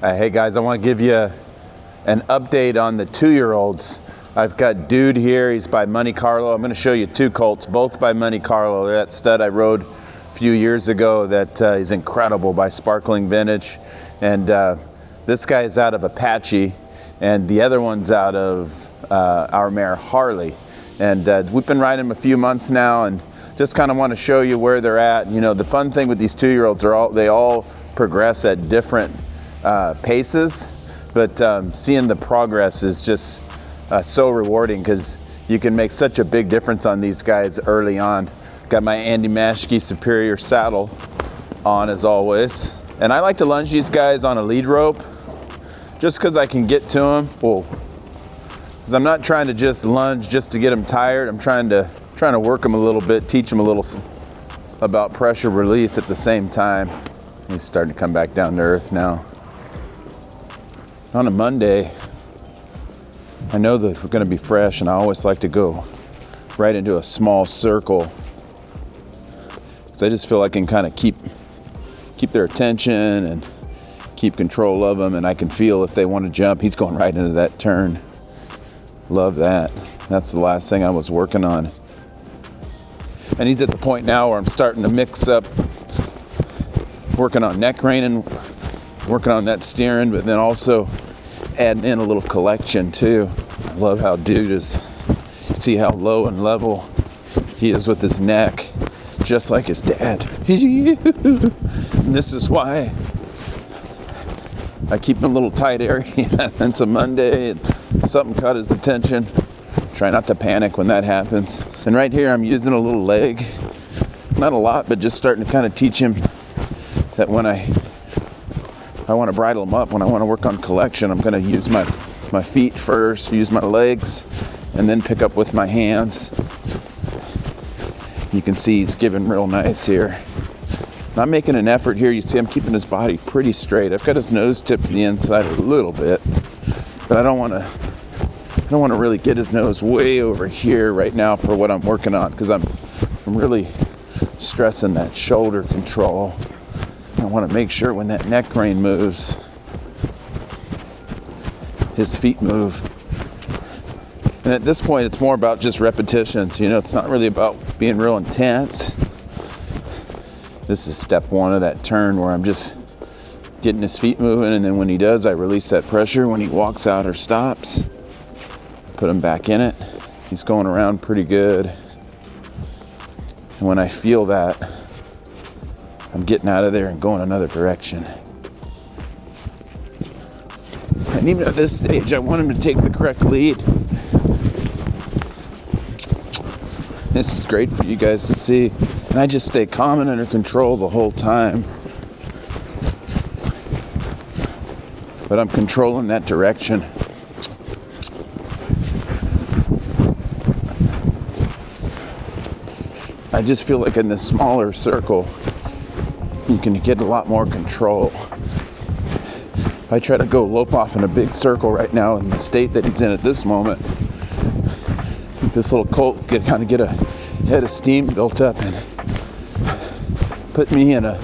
Hey guys, I want to give you an update on the 2-year-olds. I've got Dude here, he's by Monte Carlo. I'm going to show you 2 colts, both by Monte Carlo. That stud I rode a few years ago that is incredible, by Sparkling Vintage. And this guy is out of Apache, and the other one's out of our mare Harley. And we've been riding them a few months now, and just kind of want to show you where they're at. You know, the fun thing with these 2-year-olds they all progress at different paces, but seeing the progress is just so rewarding, because you can make such a big difference on these guys early on. Got my Andy Mashke Superior saddle on as always, and I like to lunge these guys on a lead rope just because I can get to them. Because I'm not trying to just lunge just to get them tired. I'm trying to work them a little bit, teach them a little about pressure release at the same time. He's starting to come back down to earth now. On a Monday, I know that we're going to be fresh, and I always like to go right into a small circle, because I just feel I can kind of keep their attention and keep control of them, and I can feel if they want to jump. He's going right into that turn. Love that. That's the last thing I was working on. And he's at the point now where I'm starting to mix up, working on neck reining, working on that steering, but then also adding in a little collection too. I love how Dude is, you see how low and level he is with his neck, just like his dad. And this is why I keep him a little tight area. It's a Monday and something caught his attention. Try not to panic when that happens. And right here I'm using a little leg, not a lot, but just starting to kind of teach him that when I want to bridle him up, when I want to work on collection, I'm going to use my feet first, use my legs, and then pick up with my hands. You can see he's giving real nice here. Not making an effort here. You see I'm keeping his body pretty straight. I've got his nose tipped to the inside a little bit, but I don't want to really get his nose way over here right now for what I'm working on, because I'm really stressing that shoulder control. I want to make sure when that neck rein moves, his feet move. And at this point, it's more about just repetitions. You know, it's not really about being real intense. This is step 1 of that turn, where I'm just getting his feet moving, and then when he does, I release that pressure when he walks out or stops. Put him back in it. He's going around pretty good. And when I feel that, I'm getting out of there and going another direction. And even at this stage, I want him to take the correct lead. This is great for you guys to see. And I just stay calm and under control the whole time. But I'm controlling that direction. I just feel like in this smaller circle, you can get a lot more control. If I try to go lope off in a big circle right now in the state that he's in at this moment, this little colt could kind of get a head of steam built up and put me in a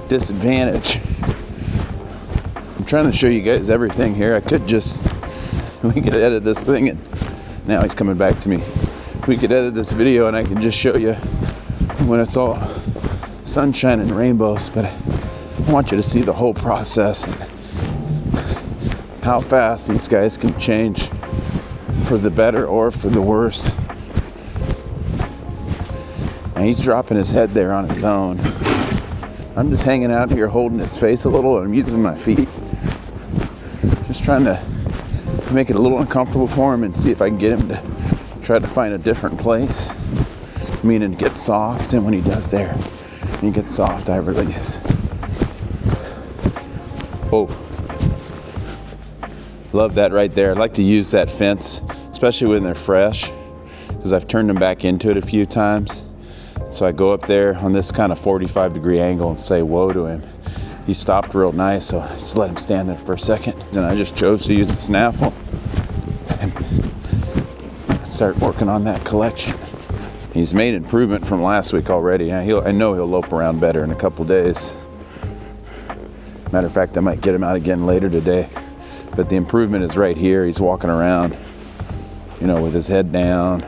disadvantage. I'm trying to show you guys everything here. I could just, we could edit this thing, and now he's coming back to me. We could edit this video and I can just show you when it's all sunshine and rainbows, but I want you to see the whole process and how fast these guys can change for the better or for the worse. And he's dropping his head there on his own. I'm just hanging out here holding his face a little, and I'm using my feet. Just trying to make it a little uncomfortable for him and see if I can get him to try to find a different place. Meaning get soft, and when he does there, he gets soft, I release. Oh. Love that right there. I like to use that fence, especially when they're fresh, because I've turned them back into it a few times. So I go up there on this kind of 45-degree angle and say whoa to him. He stopped real nice, so I just let him stand there for a second. And I just chose to use the snaffle and start working on that collection. He's made improvement from last week already. I know he'll lope around better in a couple days. Matter of fact, I might get him out again later today. But the improvement is right here. He's walking around, you know, with his head down.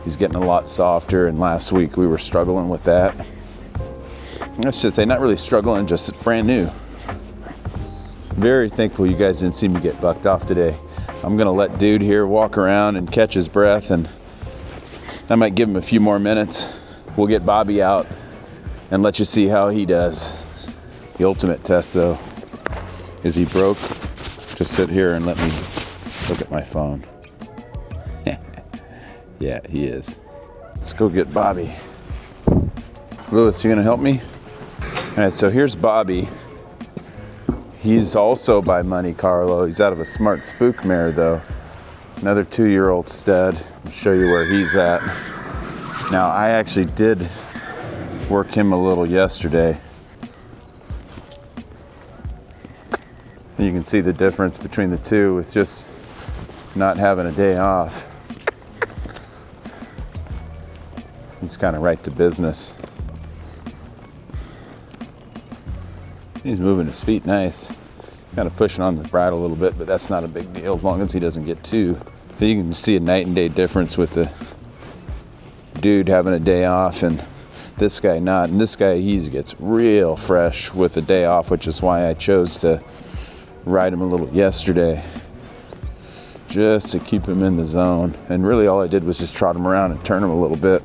He's getting a lot softer, and last week we were struggling with that. I should say not really struggling, just brand new. Very thankful you guys didn't see me get bucked off today. I'm gonna let dude here walk around and catch his breath, and I might give him a few more minutes. We'll get Bobby out and let you see how he does. The ultimate test though, is he broke? Just sit here and let me look at my phone. Yeah, he is. Let's go get Bobby. Lewis, you gonna help me? All right, so here's Bobby. He's also by Monte Carlo. He's out of a Smart Spook mare though. Another 2-year-old stud. I'll show you where he's at. Now, I actually did work him a little yesterday. You can see the difference between the two with just not having a day off. He's kind of right to business. He's moving his feet nice. Kind of pushing on the bridle a little bit, but that's not a big deal as long as he doesn't get too. So you can see a night and day difference with the dude having a day off and this guy not. And this guy, he gets real fresh with a day off, which is why I chose to ride him a little yesterday, just to keep him in the zone. And really all I did was just trot him around and turn him a little bit.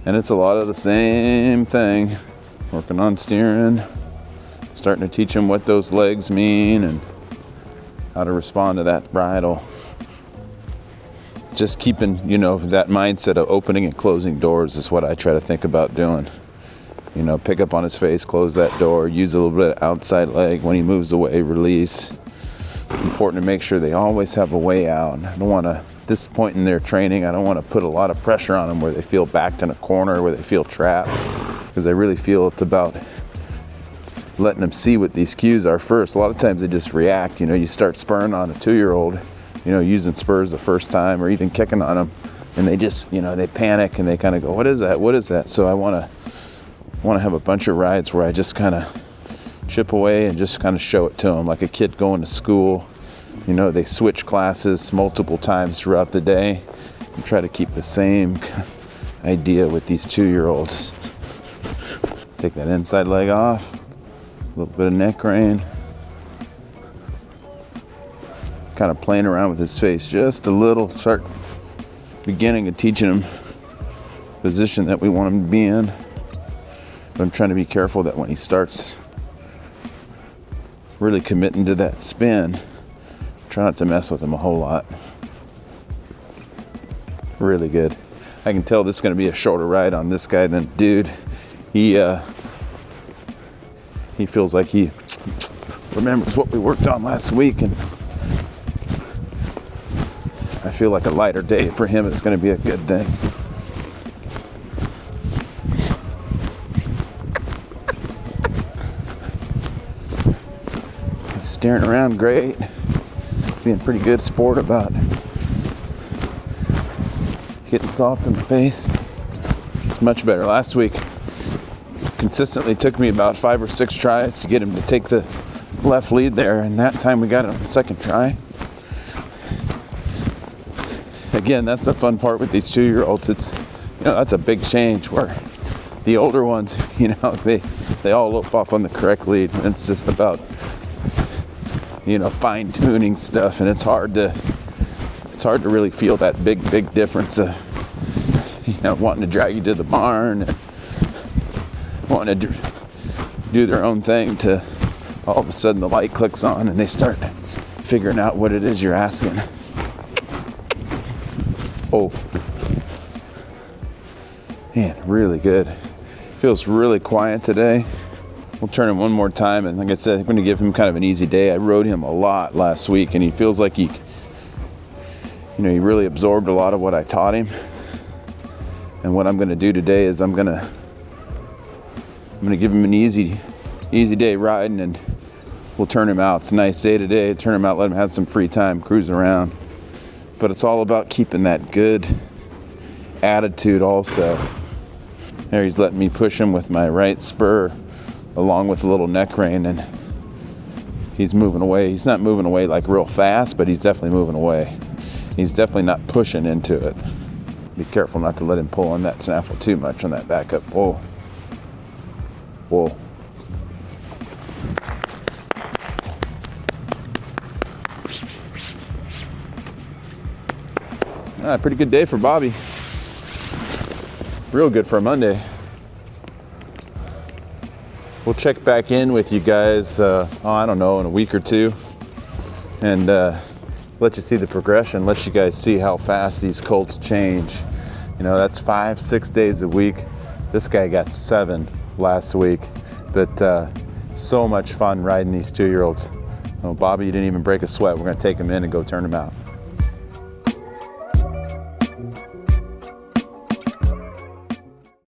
And it's a lot of the same thing. Working on steering, starting to teach him what those legs mean and how to respond to that bridle. Just keeping, you know, that mindset of opening and closing doors is what I try to think about doing. You know, pick up on his face, close that door, use a little bit of outside leg. When he moves away, release. Important to make sure they always have a way out. I don't want to, at this point in their training, I don't want to put a lot of pressure on them where they feel backed in a corner, where they feel trapped, because I really feel it's about letting them see what these cues are first. A lot of times they just react. You know, you start spurring on a 2-year-old, you know, using spurs the first time or even kicking on them, and they just, you know, they panic and they kind of go, what is that? What is that? So I want to have a bunch of rides where I just kind of chip away and just kind of show it to them like a kid going to school. You know, they switch classes multiple times throughout the day and try to keep the same idea with these 2-year-olds. Take that inside leg off, a little bit of neck rein. Kind of playing around with his face just a little, start beginning of teaching him the position that we want him to be in. But I'm trying to be careful that when he starts really committing to that spin, try not to mess with him a whole lot. Really good. I can tell this is going to be a shorter ride on this guy than dude. He feels like he remembers what we worked on last week, and I feel like a lighter day for him. It's going to be a good thing. Steering around great. Being pretty good sport about getting soft in the face. It's much better. Last week, consistently took me about 5 or 6 tries to get him to take the left lead there, and that time we got it on the second try. Again, that's the fun part with these 2-year-olds. It's, you know, that's a big change where the older ones, you know, they all lope off on the correct lead. And it's just about, you know, fine-tuning stuff, and it's hard to really feel that big difference of, you know, wanting to drag you to the barn and wanting to do their own thing to all of a sudden the light clicks on and they start figuring out what it is you're asking. Oh, man, really good. Feels really quiet today. We'll turn him one more time, and like I said, I'm going to give him kind of an easy day. I rode him a lot last week, and he feels like he really absorbed a lot of what I taught him. And what I'm going to do today is I'm going to give him an easy day riding, and we'll turn him out. It's a nice day today. Turn him out, let him have some free time, cruise around. But it's all about keeping that good attitude also. There, he's letting me push him with my right spur along with a little neck rein, and he's moving away. He's not moving away like real fast, but he's definitely moving away. He's definitely not pushing into it. Be careful not to let him pull on that snaffle too much on that backup. Whoa. Whoa. Pretty good day for Bobby. Real good for a Monday. We'll check back in with you guys, I don't know, in a week or two, and let you see the progression, let you guys see how fast these colts change. You know, that's 5-6 days a week. This guy got 7 last week, but so much fun riding these 2-year-olds. Oh, Bobby, you didn't even break a sweat. We're gonna take him in and go turn him out.